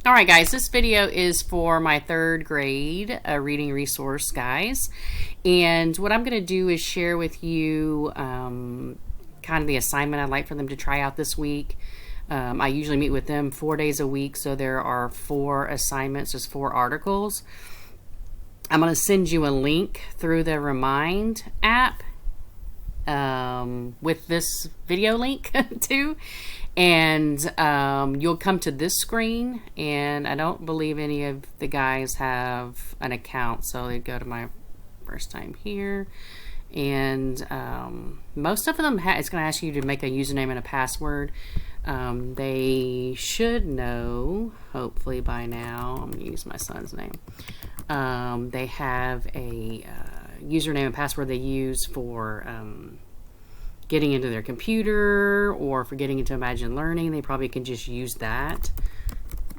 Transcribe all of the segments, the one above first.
All right, guys, this video is for my third grade reading resource, guys. And what I'm going to do is share with you kind of the assignment I'd like for them to try out this week. I usually meet with them 4 days a week, so there are 4 assignments, just 4 articles. I'm going to send you a link through the Remind app with this video link too. And you'll come to this screen, and I don't believe any of the guys have an account, so they go to my first time here. And most of them, it's going to ask you to make a username and a password. They should know, hopefully by now, I'm going to use my son's name. They have a username and password they use for getting into their computer or for getting into Imagine Learning. They probably can just use that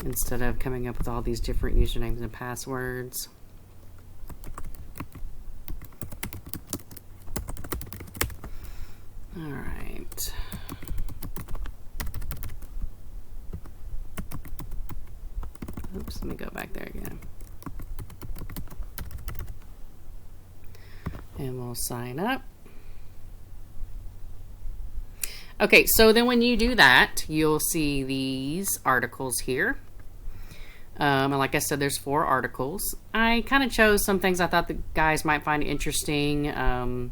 instead of coming up with all these different usernames and passwords. All right. Oops, let me go back there again. And we'll sign up. Okay, so then when you do that, you'll see these articles here. And like I said, there's 4 articles. I kind of chose some things I thought the guys might find interesting. And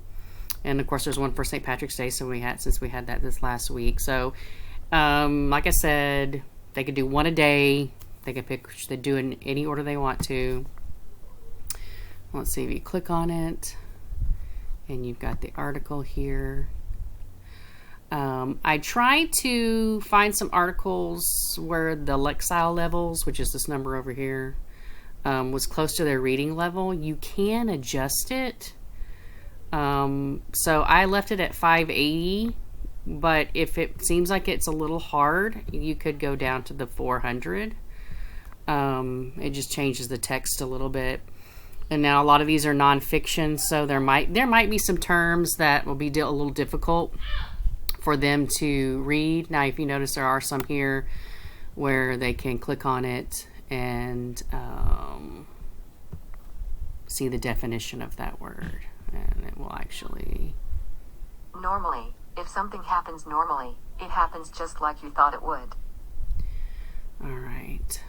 of course, there's one for St. Patrick's Day, since we had that this last week. So, like I said, they could do one a day. They could pick, they do in any order they want to. Let's see if you click on it, and you've got the article here. I tried to find some articles where the Lexile levels, which is this number over here, was close to their reading level. You can adjust it. So I left it at 580, but if it seems like it's a little hard, you could go down to the 400. It just changes the text a little bit. And now a lot of these are nonfiction, so there might be some terms that will be a little difficult for them to read. Now, if you notice, there are some here where they can click on it and see the definition of that word, and it will actually... Normally, if something happens normally, it happens just like you thought it would. All right.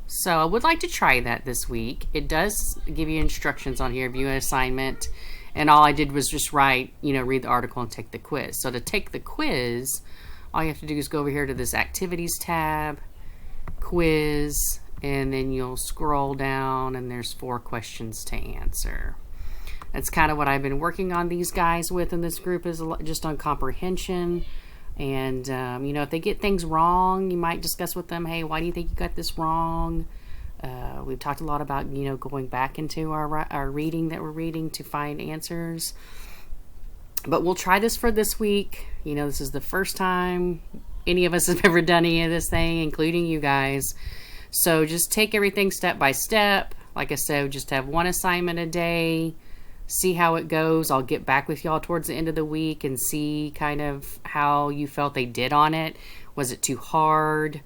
So I would like to try that this week. It does give you instructions on here, view an assignment. And all I did was just write, read the article and take the quiz. So to take the quiz, all you have to do is go over here to this Activities tab, Quiz, and then you'll scroll down and there's 4 questions to answer. That's kind of what I've been working on these guys with in this group, is just on comprehension. And, if they get things wrong, you might discuss with them, hey, why do you think you got this wrong? We've talked a lot about, going back into our reading that we're reading to find answers. But we'll try this for this week. This is the first time any of us have ever done any of this thing, including you guys. So just take everything step by step. Like I said, just have 1 assignment a day. See how it goes. I'll get back with y'all towards the end of the week and see kind of how you felt they did on it. Was it too hard?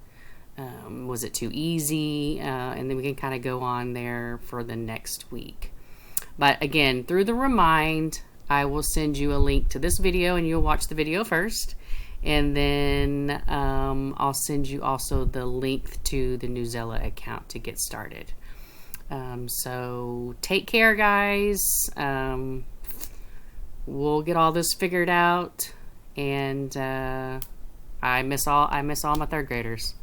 Was it too easy? And then we can kind of go on there for the next week. But again, through the Remind, I will send you a link to this video, and you'll watch the video first. And then I'll send you also the link to the Newsela account to get started. So take care, guys. We'll get all this figured out. And I miss all my 3rd graders.